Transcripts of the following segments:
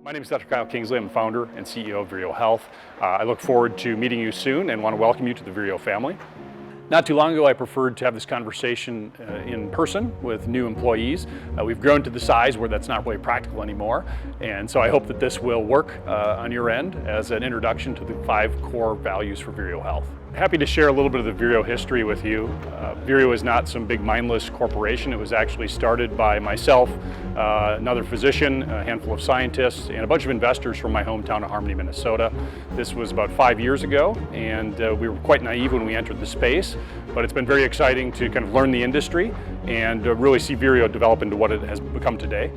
My name is Dr. Kyle Kingsley. I'm the founder and CEO of Vireo Health. I look forward to meeting you soon and want to welcome you to the Vireo family. Not too long ago, I preferred to have this conversation in person with new employees. We've grown to the size where that's not really practical anymore, and so I hope that this will work on your end as an introduction to the 5 core values for Vireo Health. Happy to share a little bit of the Vireo history with you. Vireo is not some big mindless corporation. It was actually started by myself, another physician, a handful of scientists, and a bunch of investors from my hometown of Harmony, Minnesota. This was about 5 years ago, and we were quite naive when we entered the space, but it's been very exciting to kind of learn the industry and really see Vireo develop into what it has become today.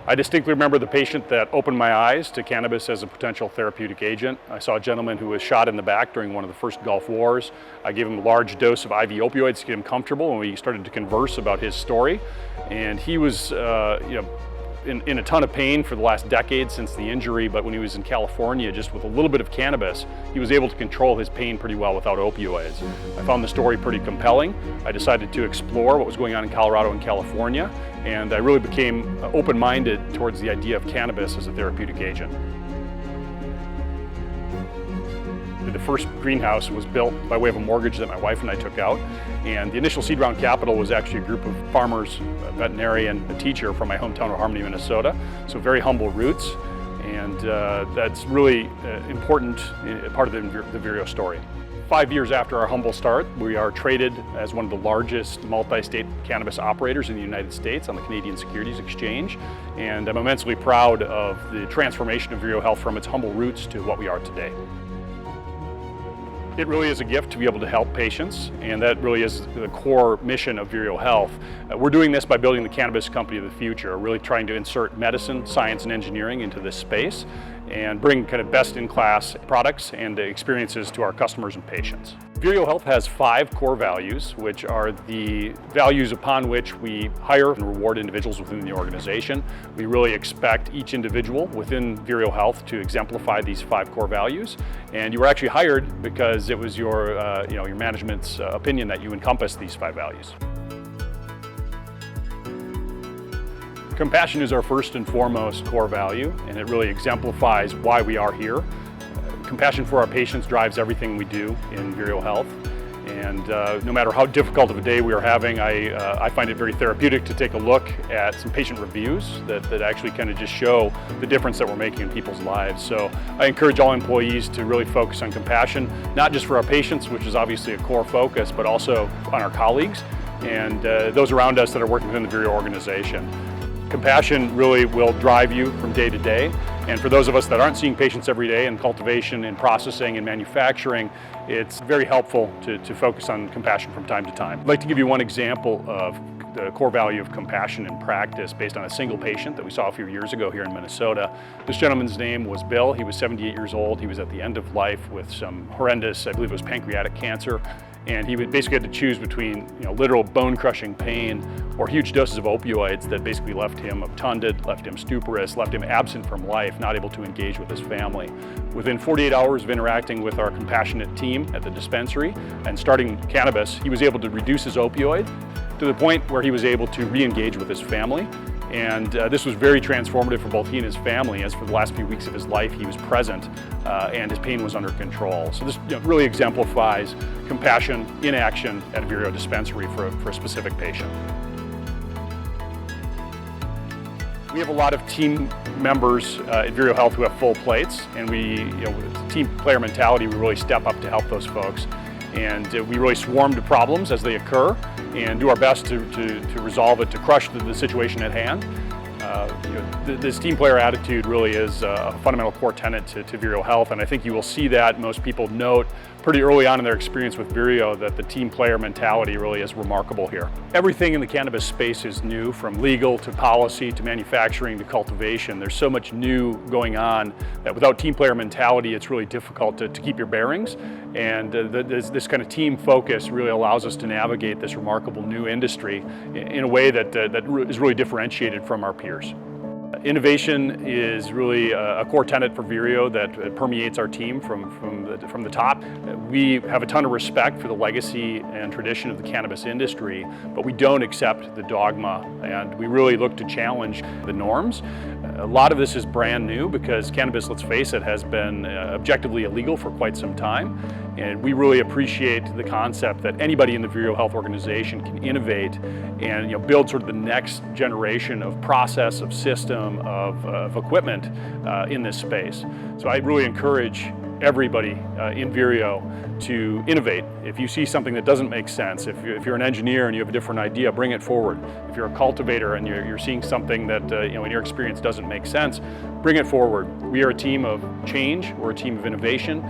I distinctly remember the patient that opened my eyes to cannabis as a potential therapeutic agent. I saw a gentleman who was shot in the back during one of the first Gulf Wars. I gave him a large dose of IV opioids to get him comfortable, and we started to converse about his story. And he was in a ton of pain for the last decade since the injury, but when he was in California, just with a little bit of cannabis, he was able to control his pain pretty well without opioids. I found the story pretty compelling. I decided to explore what was going on in Colorado and California, and I really became open-minded towards the idea of cannabis as a therapeutic agent. The first greenhouse was built by way of a mortgage that my wife and I took out, and the initial seed round capital was actually a group of farmers, a veterinarian, a teacher from my hometown of Harmony, Minnesota, so very humble roots, and that's really important part of the Vireo story. 5 years after our humble start, we are traded as one of the largest multi-state cannabis operators in the United States on the Canadian Securities Exchange, and I'm immensely proud of the transformation of Vireo Health from its humble roots to what we are today. It really is a gift to be able to help patients, and that really is the core mission of Vireo Health. We're doing this by building the cannabis company of the future, really trying to insert medicine, science, and engineering into this space and bring kind of best-in-class products and experiences to our customers and patients. Vireo Health has 5 core values, which are the values upon which we hire and reward individuals within the organization. We really expect each individual within Vireo Health to exemplify these 5 core values, and you were actually hired because it was your management's opinion that you encompass these 5 values. Compassion is our first and foremost core value, and it really exemplifies why we are here. Compassion for our patients drives everything we do in Vireo Health, and no matter how difficult of a day we are having, I find it very therapeutic to take a look at some patient reviews that actually kind of just show the difference that we're making in people's lives. So I encourage all employees to really focus on compassion, not just for our patients, which is obviously a core focus, but also on our colleagues and those around us that are working within the Vireo organization. Compassion really will drive you from day to day, and for those of us that aren't seeing patients every day in cultivation and processing and manufacturing, it's very helpful to focus on compassion from time to time. I'd like to give you one example of the core value of compassion in practice based on a single patient that we saw a few years ago here in Minnesota. This gentleman's name was Bill. He was 78 years old. He was at the end of life with some horrendous, I believe it was pancreatic cancer. And he would basically had to choose between literal bone-crushing pain or huge doses of opioids that basically left him obtunded, left him stuporous, left him absent from life, not able to engage with his family. Within 48 hours of interacting with our compassionate team at the dispensary and starting cannabis, he was able to reduce his opioid to the point where he was able to re-engage with his family. And this was very transformative for both he and his family, as for the last few weeks of his life he was present and his pain was under control. So this really exemplifies compassion in action at a Vireo dispensary for a specific patient. We have a lot of team members at Vireo Health who have full plates, and with team player mentality, we really step up to help those folks. And we really swarm to problems as they occur and do our best to resolve it, to crush the situation at hand. This team player attitude really is a fundamental core tenet to Vireo Health, and I think you will see that most people note pretty early on in their experience with Vireo that the team player mentality really is remarkable here. Everything in the cannabis space is new, from legal to policy to manufacturing to cultivation. There's so much new going on that without team player mentality, it's really difficult to keep your bearings. And this kind of team focus really allows us to navigate this remarkable new industry in a way that is really differentiated from our peers. Innovation is really a core tenet for Vireo that permeates our team from the top. We have a ton of respect for the legacy and tradition of the cannabis industry, but we don't accept the dogma, and we really look to challenge the norms. A lot of this is brand new because cannabis, let's face it, has been objectively illegal for quite some time, and we really appreciate the concept that anybody in the Vireo Health organization can innovate and build sort of the next generation of process, of system, of equipment in this space. So I really encourage everybody in Vireo to innovate. If you see something that doesn't make sense, if you're an engineer and you have a different idea, bring it forward. If you're a cultivator and you're seeing something that in your experience doesn't make sense, bring it forward. We are a team of change, we're a team of innovation.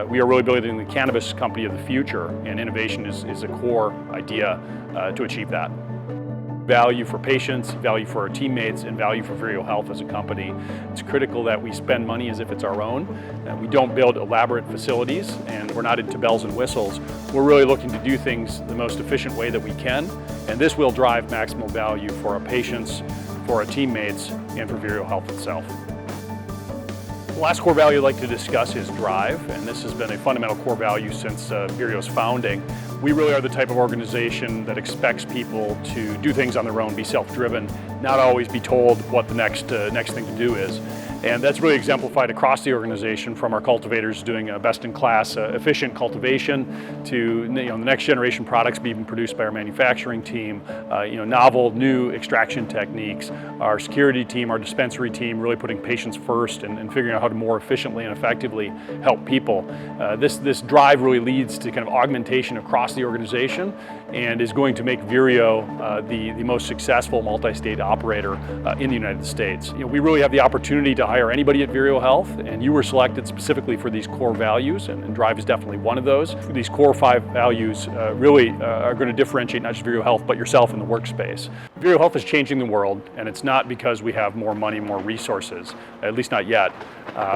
We are really building the cannabis company of the future, and innovation is a core idea to achieve that. Value for patients, value for our teammates, and value for Vireo Health as a company. It's critical that we spend money as if it's our own. We don't build elaborate facilities, and we're not into bells and whistles. We're really looking to do things the most efficient way that we can, and this will drive maximal value for our patients, for our teammates, and for Vireo Health itself. The last core value I'd like to discuss is drive, and this has been a fundamental core value since Vireo's founding. We really are the type of organization that expects people to do things on their own, be self-driven, not always be told what the next thing to do is. And that's really exemplified across the organization, from our cultivators doing a best-in-class efficient cultivation to the next generation products being produced by our manufacturing team, novel new extraction techniques, our security team, our dispensary team really putting patients first and figuring out how to more efficiently and effectively help people. This drive really leads to kind of augmentation across the organization and is going to make Vireo the most successful multi-state operator in the United States. We really have the opportunity to hire anybody at Vireo Health, and you were selected specifically for these core values, and drive is definitely one of those. These core 5 values really are going to differentiate not just Vireo Health, but yourself in the workspace. Vireo Health is changing the world, and it's not because we have more money, more resources, at least not yet,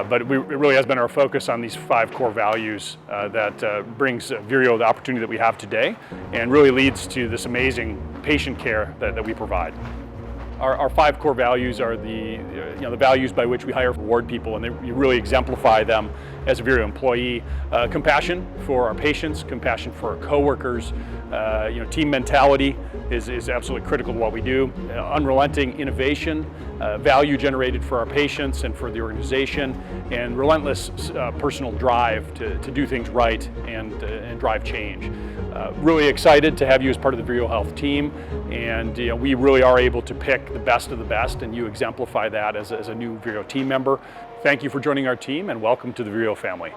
but it really has been our focus on these 5 core values that brings Vireo the opportunity that we have today, and really leads to this amazing patient care that we provide. Our 5 core values are the values by which we hire and reward people, and you really exemplify them as a Vireo employee. Compassion for our patients, compassion for our coworkers, team mentality is absolutely critical to what we do. Unrelenting innovation, value generated for our patients and for the organization, and relentless personal drive to do things right and drive change. Really excited to have you as part of the Vireo Health team, and we really are able to pick the best of the best, and you exemplify that as a new Vireo team member. Thank you for joining our team, and welcome to the Vireo family.